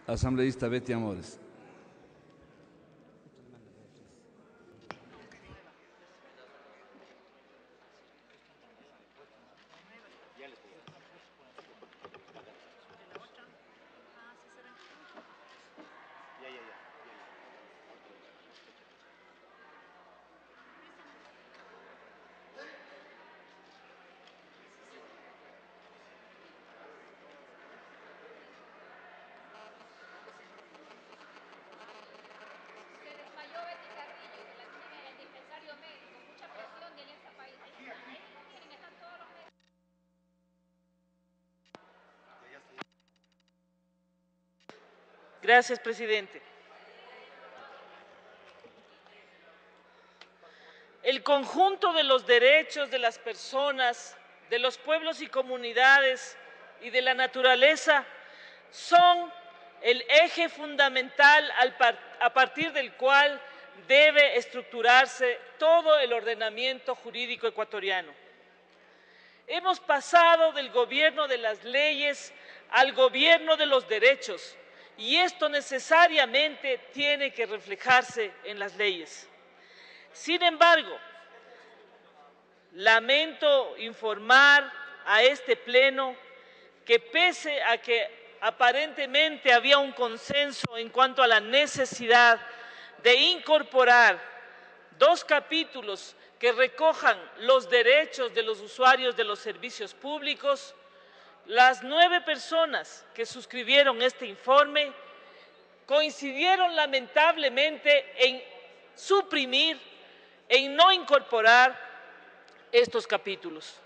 Asambleísta Betty Amores. Gracias, presidente. El conjunto de los derechos de las personas, de los pueblos y comunidades y de la naturaleza son el eje fundamental a partir del cual debe estructurarse todo el ordenamiento jurídico ecuatoriano. Hemos pasado del gobierno de las leyes al gobierno de los derechos, y esto necesariamente tiene que reflejarse en las leyes. Sin embargo, lamento informar a este Pleno que pese a que aparentemente había un consenso en cuanto a la necesidad de incorporar 2 capítulos que recojan los derechos de los usuarios de los servicios públicos, las 9 personas que suscribieron este informe coincidieron lamentablemente en suprimir, en no incorporar estos capítulos.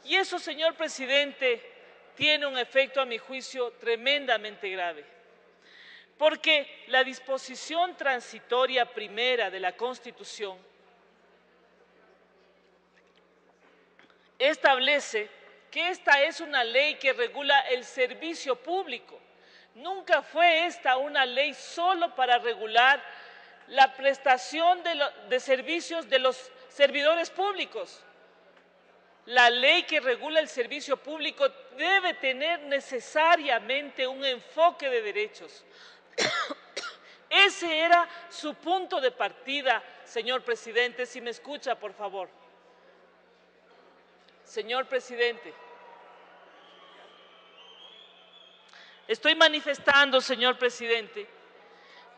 Y eso, señor presidente, tiene un efecto, a mi juicio, tremendamente grave. Porque la disposición transitoria primera de la Constitución establece que esta es una ley que regula el servicio público. Nunca fue esta una ley solo para regular la prestación de servicios de los servidores públicos. La ley que regula el servicio público debe tener necesariamente un enfoque de derechos. Ese era su punto de partida, señor presidente, si me escucha, por favor. Señor presidente, estoy manifestando, señor presidente,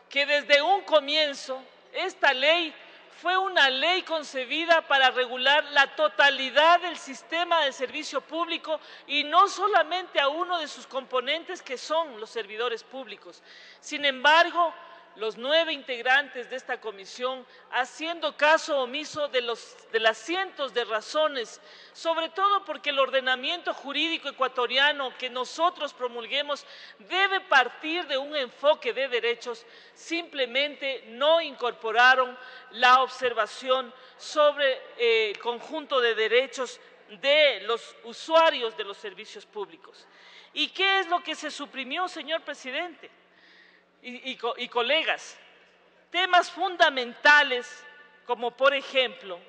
que desde un comienzo esta ley fue una ley concebida para regular la totalidad del sistema del servicio público y no solamente a uno de sus componentes, que son los servidores públicos. Sin embargo, los 9 integrantes de esta comisión, haciendo caso omiso de las cientos de razones, sobre todo porque el ordenamiento jurídico ecuatoriano que nosotros promulguemos debe partir de un enfoque de derechos, simplemente no incorporaron la observación sobre el conjunto de derechos de los usuarios de los servicios públicos. ¿Y qué es lo que se suprimió, señor presidente? Y colegas, temas fundamentales como, por ejemplo,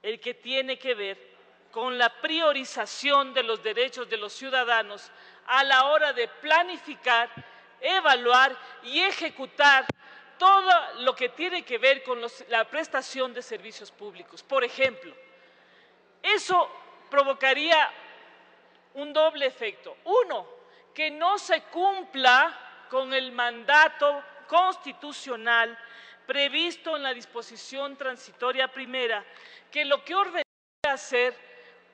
el que tiene que ver con la priorización de los derechos de los ciudadanos a la hora de planificar, evaluar y ejecutar todo lo que tiene que ver con la prestación de servicios públicos. Por ejemplo, eso provocaría un doble efecto. Uno, que no se cumpla con el mandato constitucional previsto en la disposición transitoria primera, que lo que ordena hacer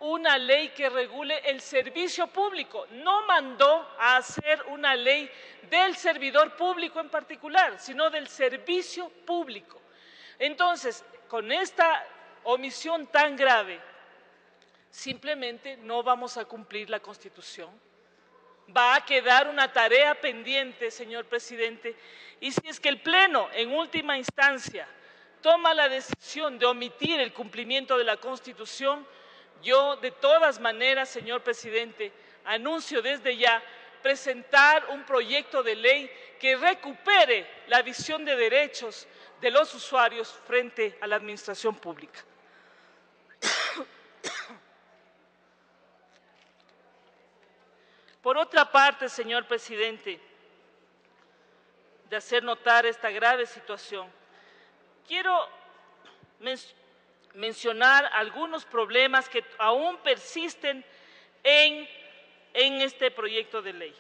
una ley que regule el servicio público, no mandó a hacer una ley del servidor público en particular, sino del servicio público. Entonces, con esta omisión tan grave, simplemente no vamos a cumplir la Constitución. Va a quedar una tarea pendiente, señor presidente, y si es que el Pleno, en última instancia, toma la decisión de omitir el cumplimiento de la Constitución, yo, de todas maneras, señor presidente, anuncio desde ya presentar un proyecto de ley que recupere la visión de derechos de los usuarios frente a la administración pública. Por otra parte, señor presidente, de hacer notar esta grave situación. Quiero mencionar algunos problemas que aún persisten en este proyecto de ley.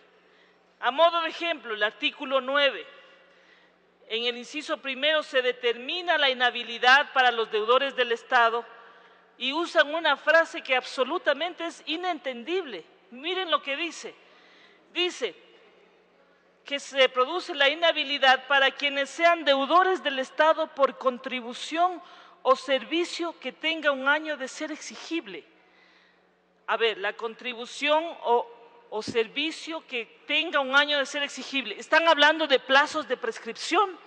A modo de ejemplo, el artículo 9. En el inciso primero se determina la inhabilidad para los deudores del Estado y usan una frase que absolutamente es inentendible. Miren lo que dice. Dice que se produce la inhabilidad para quienes sean deudores del Estado por contribución o servicio que tenga un año de ser exigible. A ver, la contribución o servicio que tenga un año de ser exigible. ¿Están hablando de plazos de prescripción?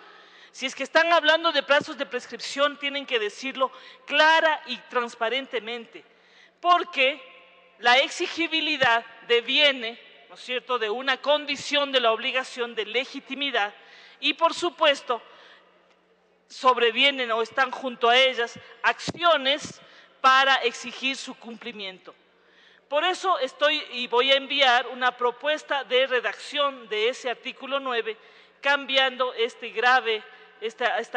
Si es que están hablando de plazos de prescripción, tienen que decirlo clara y transparentemente, porque la exigibilidad deviene, ¿no es cierto?, de una condición de la obligación de legitimidad y, por supuesto, sobrevienen o están junto a ellas acciones para exigir su cumplimiento. Por eso voy a enviar una propuesta de redacción de ese artículo 9, cambiando esta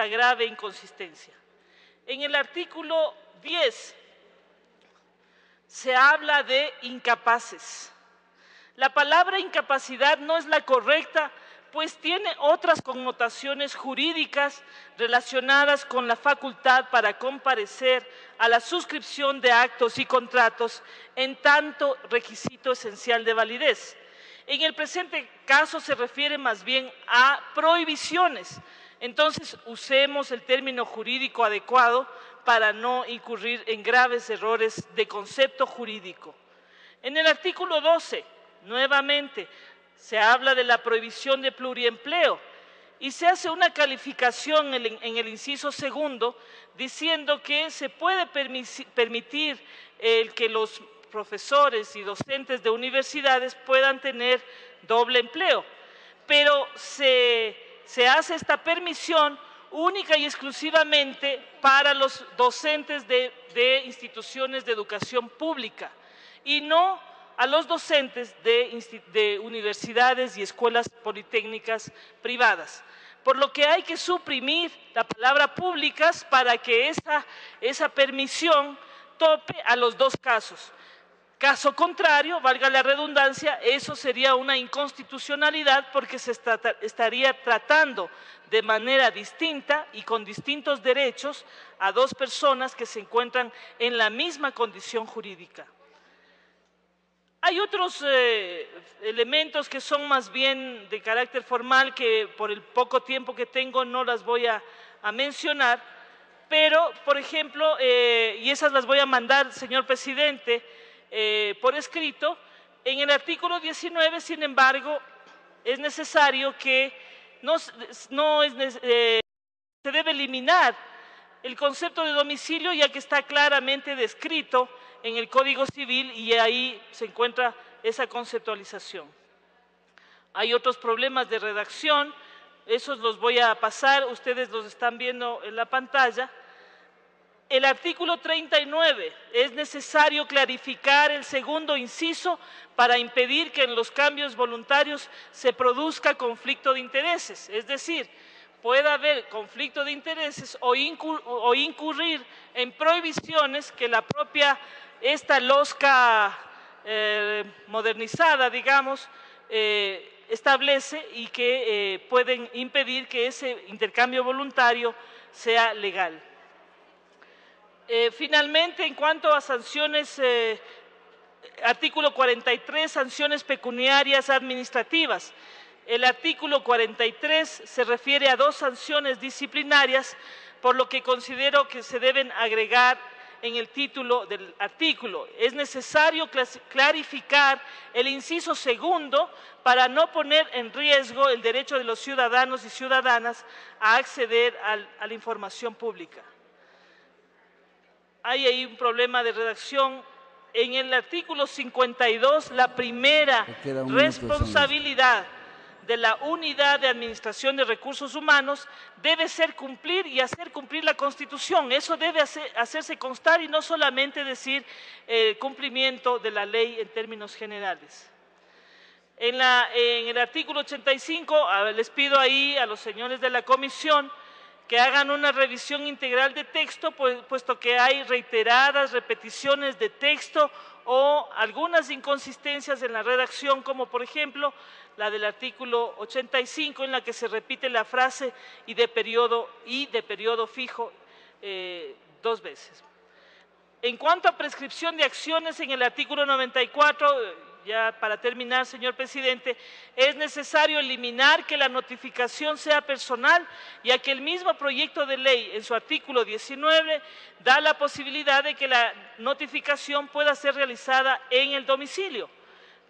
grave inconsistencia. En el artículo 10 se habla de incapaces. La palabra incapacidad no es la correcta, pues tiene otras connotaciones jurídicas relacionadas con la facultad para comparecer a la suscripción de actos y contratos en tanto requisito esencial de validez. En el presente caso se refiere más bien a prohibiciones. Entonces, usemos el término jurídico adecuado para no incurrir en graves errores de concepto jurídico. En el artículo 12, nuevamente, se habla de la prohibición de pluriempleo y se hace una calificación en el inciso segundo diciendo que se puede permitir que los profesores y docentes de universidades puedan tener doble empleo, pero se hace esta permisión única y exclusivamente para los docentes de instituciones de educación pública y no a los docentes de universidades y escuelas politécnicas privadas. Por lo que hay que suprimir la palabra públicas para que esa permisión tope a los dos casos. Caso contrario, valga la redundancia, eso sería una inconstitucionalidad porque se estaría tratando de manera distinta y con distintos derechos a dos personas que se encuentran en la misma condición jurídica. Hay otros elementos que son más bien de carácter formal que por el poco tiempo que tengo no las voy a mencionar, pero, por ejemplo, y esas las voy a mandar, señor presidente, por escrito, en el artículo 19, sin embargo, es necesario que se debe eliminar el concepto de domicilio, ya que está claramente descrito en el Código Civil y ahí se encuentra esa conceptualización. Hay otros problemas de redacción, esos los voy a pasar, ustedes los están viendo en la pantalla. El artículo 39, es necesario clarificar el segundo inciso para impedir que en los cambios voluntarios se produzca conflicto de intereses, es decir, pueda haber conflicto de intereses o incurrir en prohibiciones que la propia esta LOSCA modernizada, digamos, establece y que pueden impedir que ese intercambio voluntario sea legal. Finalmente, en cuanto a sanciones, artículo 43, sanciones pecuniarias administrativas. El artículo 43 se refiere a dos sanciones disciplinarias, por lo que considero que se deben agregar en el título del artículo. Es necesario clarificar el inciso segundo para no poner en riesgo el derecho de los ciudadanos y ciudadanas a acceder a la información pública. Hay ahí un problema de redacción. En el artículo 52, la primera responsabilidad de la Unidad de Administración de Recursos Humanos debe ser cumplir y hacer cumplir la Constitución. Eso debe hacerse constar y no solamente decir cumplimiento de la ley en términos generales. En el artículo 85, les pido ahí a los señores de la comisión que hagan una revisión integral de texto, puesto que hay reiteradas repeticiones de texto o algunas inconsistencias en la redacción, como por ejemplo la del artículo 85, en la que se repite la frase y de periodo fijo 2 veces. En cuanto a prescripción de acciones, en el artículo 94, ya para terminar, señor presidente, es necesario eliminar que la notificación sea personal, ya que el mismo proyecto de ley, en su artículo 19, da la posibilidad de que la notificación pueda ser realizada en el domicilio.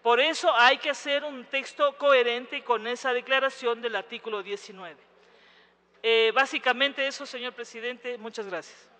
Por eso hay que hacer un texto coherente con esa declaración del artículo 19. Básicamente eso, señor presidente. Muchas gracias.